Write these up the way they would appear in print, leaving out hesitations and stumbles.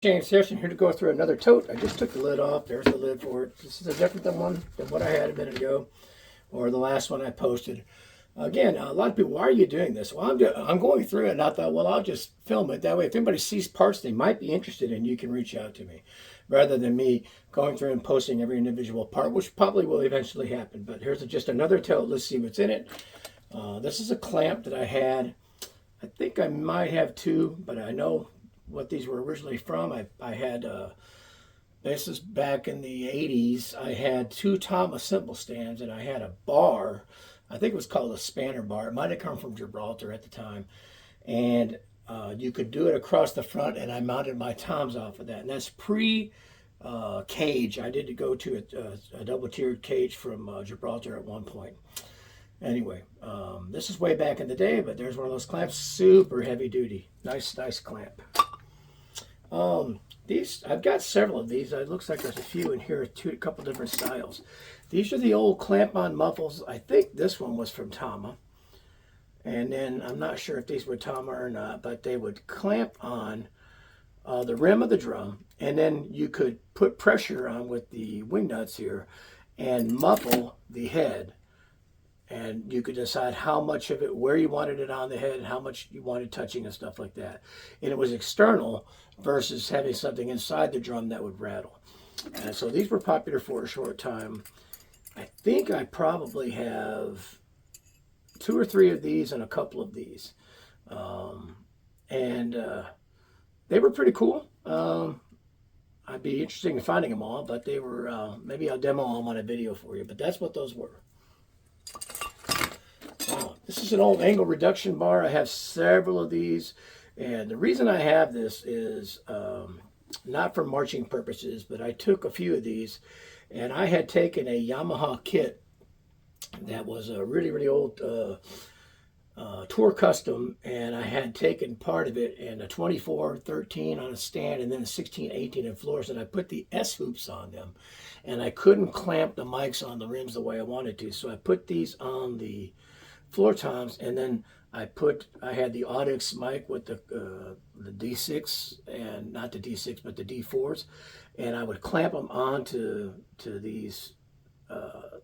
James Harrison here to go through another tote. I just took the lid off. There's the lid for it. This is a different than what I had a minute ago, or the last one I posted. Again, a lot of people, why are you doing this? Well, I'm going through it, and I thought, well, I'll just film it. That way, if anybody sees parts they might be interested in, you can reach out to me, rather than me going through and posting every individual part, which probably will eventually happen. But here's just another tote. Let's see what's in it. This is a clamp that I had. I think I might have two, but I know what these were originally from. I had, this is back in the 80s, I had two Thomas cymbal stands, and I had a bar. I think it was called a spanner bar. It might have come from Gibraltar at the time. And you could do it across the front, and I mounted my toms off of that. And that's pre-cage. I did go to a double-tiered cage from Gibraltar at one point. Anyway, this is way back in the day, but there's one of those clamps, super heavy duty. Nice clamp. These, I've got several of these. It looks like there's a few in here, a couple different styles. These are the old clamp-on muffles. I think this one was from Tama. And then I'm not sure if these were Tama or not, but they would clamp on the rim of the drum, and then you could put pressure on with the wing nuts here and muffle the head. And you could decide how much of it, where you wanted it on the head, and how much you wanted touching and stuff like that. And it was external versus having something inside the drum that would rattle. And so these were popular for a short time. I think I probably have 2 or 3 of these and a couple of these. They were pretty cool. I'd be interested in finding them all, but they were, maybe I'll demo them on a video for you, but that's what those were. This is an old angle reduction bar. I have several of these, and the reason I have this is not for marching purposes, but I took a few of these, and I had taken a Yamaha kit that was a really old tour custom, and I had taken part of it in a 24-13 on a stand, and then a 16-18 in floors, and I put the S-hoops on them, and I couldn't clamp the mics on the rims the way I wanted to, so I put these on the floor toms, and then I had the Audix mic with the D6, and not the D6 but the D4s, and I would clamp them onto these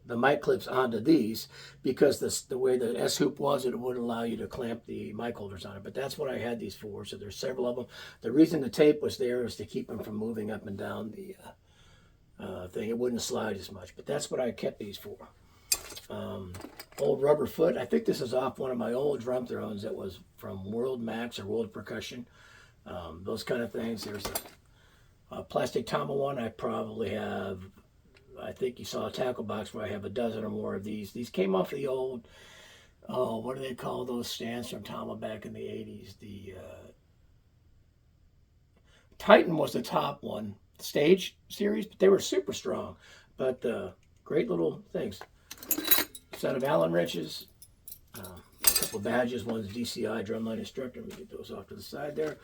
the mic clips onto these, because the way the S hoop was, it would allow you to clamp the mic holders on it. But that's what I had these for. So there's several of them. The reason the tape was there is to keep them from moving up and down the thing. It wouldn't slide as much, but that's what I kept these for. Old rubber foot. I think this is off one of my old drum thrones that was from World Max or World Percussion. Those kind of things. There's a plastic Tama one. I probably have, I think you saw a tackle box where I have a dozen or more of these. These came off the old, what do they call those stands from Tama back in the 80s? The Titan was the top one, stage series, but they were super strong. But great little things. Set of Allen wrenches, a couple of badges. One's DCI, drumline instructor. Let me get those off to the side there.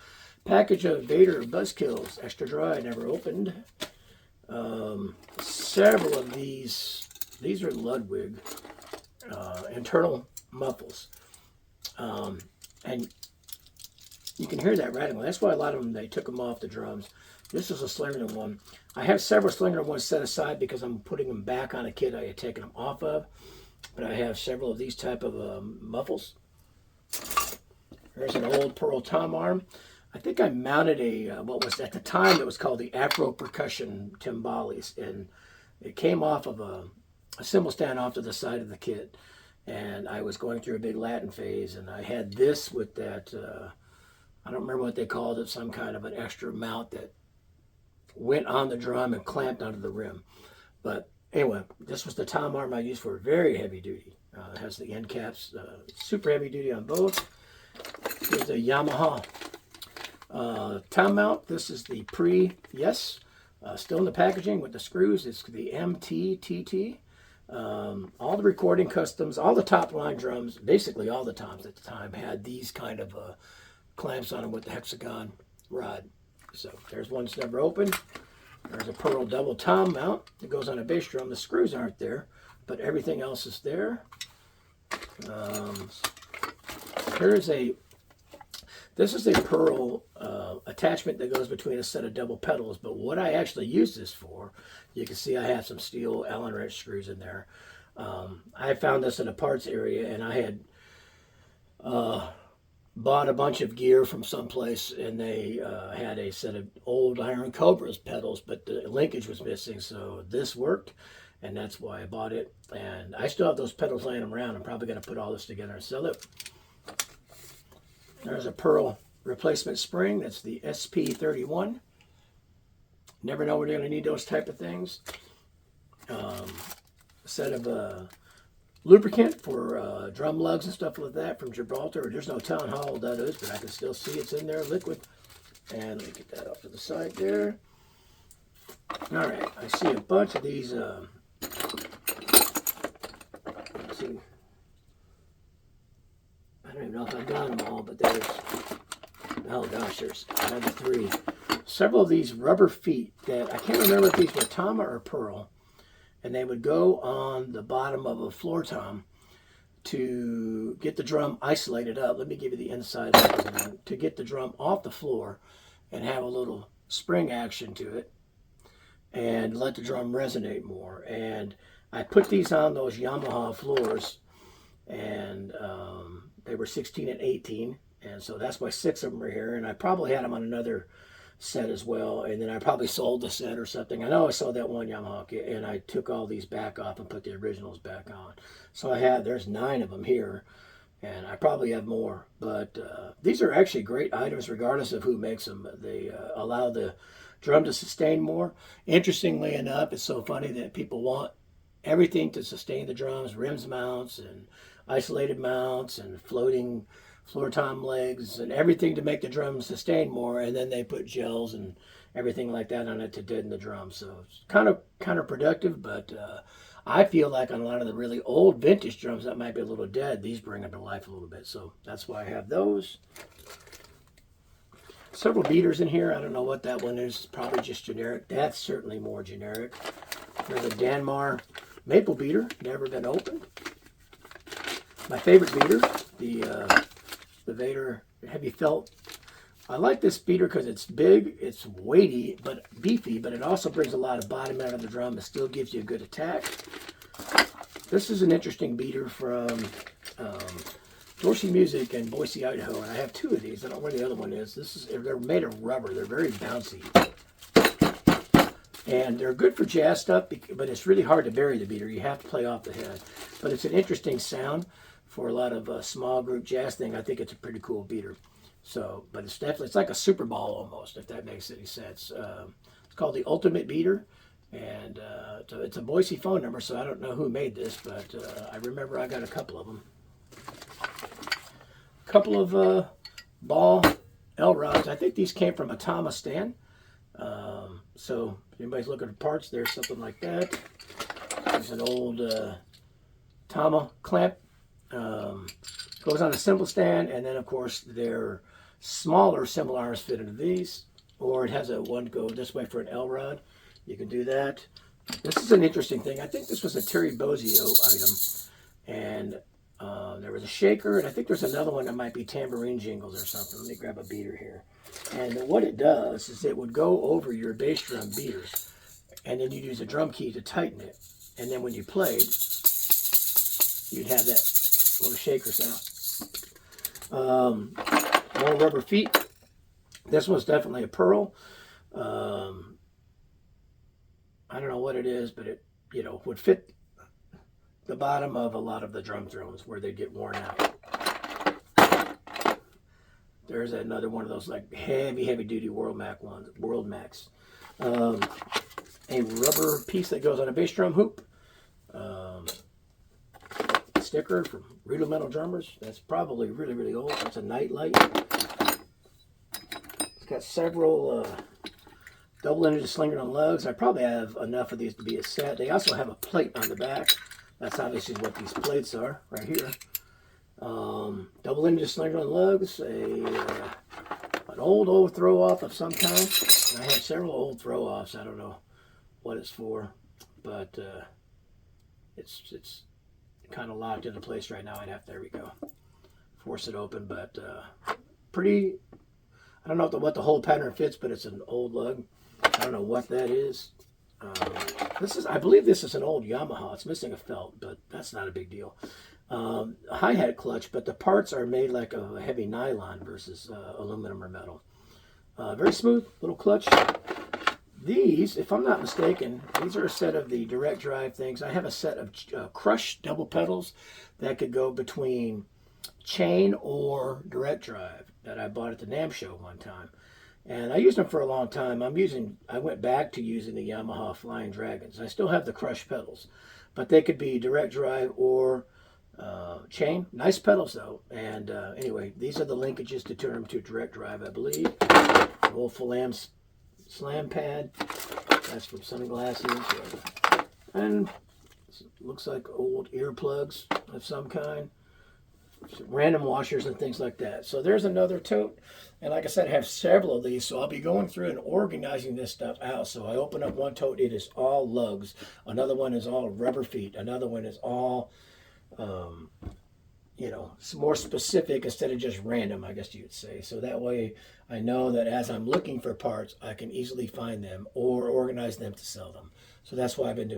Package of Vader Buzzkills, extra dry, never opened. Several of these are Ludwig internal muffles, and you can hear that rattling. That's why a lot of them, they took them off the drums. This is a Slingerland one. I have several Slingerland ones set aside because I'm putting them back on a kit I had taken them off of. But I have several of these type of muffles. There's an old Pearl tom arm. I think I mounted a, what was at the time it was called the Afro Percussion Timbales, and it came off of a cymbal stand off to the side of the kit. And I was going through a big Latin phase, and I had this with that, I don't remember what they called it, some kind of an extra mount that went on the drum and clamped onto the rim. But anyway, this was the tom arm I used for very heavy duty. It has the end caps, super heavy duty on both. Here's the Yamaha tom mount. This is the still in the packaging with the screws. It's the MTTT. All the recording customs, all the top line drums, basically all the toms at the time had these kind of clamps on them with the hexagon rod. So there's one that's never opened. There's a Pearl double tom mount that goes on a bass drum. The screws aren't there, but everything else is there. Here's a This is a pearl attachment that goes between a set of double pedals, but what I actually use this for, you can see I have some steel Allen wrench screws in there. I found this in a parts area, and I had bought a bunch of gear from someplace, and they had a set of old Iron Cobras pedals, but the linkage was missing, so this worked, and that's why I bought it. And I still have those pedals laying around. I'm probably going to put all this together and sell it. There's a pearl replacement spring. That's the SP31. Never know when you're going to need those type of things. A set of lubricant for drum lugs and stuff like that from Gibraltar. There's no telling how old that is, but I can still see it's in there, liquid. And let me get that off to the side there. All right, I see a bunch of these. Let's see. I don't even know if I've got them all, but there's, oh gosh, there's another 3. Several of these rubber feet that I can't remember if these were Tama or Pearl, and they would go on the bottom of a floor tom to get the drum isolated up. Let me give you the inside of it, to get the drum off the floor and have a little spring action to it and let the drum resonate more. And I put these on those Yamaha floors, and they were 16 and 18, and so that's why 6 of them are here. And I probably had them on another set as well, and then I probably sold the set or something. I know I sold that one Yamaha, and I took all these back off and put the originals back on. So there's 9 of them here, and I probably have more. But these are actually great items regardless of who makes them. They allow the drum to sustain more. Interestingly enough, it's so funny that people want everything to sustain the drums, rims mounts and isolated mounts and floating floor tom legs and everything to make the drum sustain more, and then they put gels and everything like that on it to deaden the drum. So it's kind of counterproductive, but I feel like on a lot of the really old vintage drums that might be a little dead, these bring them to life a little bit. So that's why I have those. Several beaters in here. I don't know what that one is. Probably just generic. That's certainly more generic. There's a Danmar maple beater, never been opened. My favorite beater, the Vader Heavy Felt. I like this beater because it's big, it's weighty, but beefy, but it also brings a lot of bottom out of the drum. It still gives you a good attack. This is an interesting beater from Dorsey Music in Boise, Idaho, and I have 2 of these. I don't know where the other one is. They're made of rubber. They're very bouncy. And they're good for jazz stuff, but it's really hard to bury the beater. You have to play off the head. But it's an interesting sound for a lot of small group jazz thing. I think it's a pretty cool beater. So, but it's like a Super Ball almost, if that makes any sense. It's called the Ultimate Beater, and it's a Boise phone number, so I don't know who made this, but I remember I got a couple of them. A couple of ball L-rods. I think these came from a Tama stand. So if anybody's looking at parts, there's something like that. There's an old Tama clamp. Goes on a cymbal stand, and then of course their smaller cymbal arms fit into these, or it has a one go this way for an L rod. You can do that. This is an interesting thing. I think this was a Terry Bozzio item, and there was a shaker, and I think there's another one that might be tambourine jingles or something. Let me grab a beater here. And what it does is it would go over your bass drum beaters, and then you'd use a drum key to tighten it, and then when you played, you'd have that little shaker sound. More rubber feet. This one's definitely a Pearl. I don't know what it is, but it would fit the bottom of a lot of the drum thrones where they get worn out. There's another one of those like heavy duty World Max. A rubber piece that goes on a bass drum hoop. Sticker from Rudimental Drummers. That's probably really old. That's a Nightlight. It's got several double-ended slinger and lugs. I probably have enough of these to be a set. They also have a plate on the back. That's obviously what these plates are right here. Double-ended slinger and lugs. An old throw-off of some kind. I have several old throw-offs. I don't know what it's for, but it's kind of locked into place right now. There we go. Force it open, but pretty, I don't know what the whole pattern fits, but it's an old lug. I don't know what that is. I believe this is an old Yamaha. It's missing a felt, but that's not a big deal. Hi-hat clutch, but the parts are made like a heavy nylon versus aluminum or metal. Very smooth little clutch. These, if I'm not mistaken, these are a set of the direct drive things. I have a set of crushed double pedals that could go between chain or direct drive that I bought at the NAMM show one time. And I used them for a long time. I went back to using the Yamaha Flying Dragons. I still have the crushed pedals, but they could be direct drive or chain. Nice pedals though. And anyway, these are the linkages to turn them to direct drive, I believe. Old slam pad. That's from sunglasses. And looks like old earplugs of some kind. Random washers and things like that. So there's another tote. And like I said, I have several of these. So I'll be going through and organizing this stuff out. So I open up one tote. It is all lugs. Another one is all rubber feet. Another one is all, it's more specific instead of just random, I guess you would say. So that way I know that as I'm looking for parts, I can easily find them or organize them to sell them. So that's why I've been doing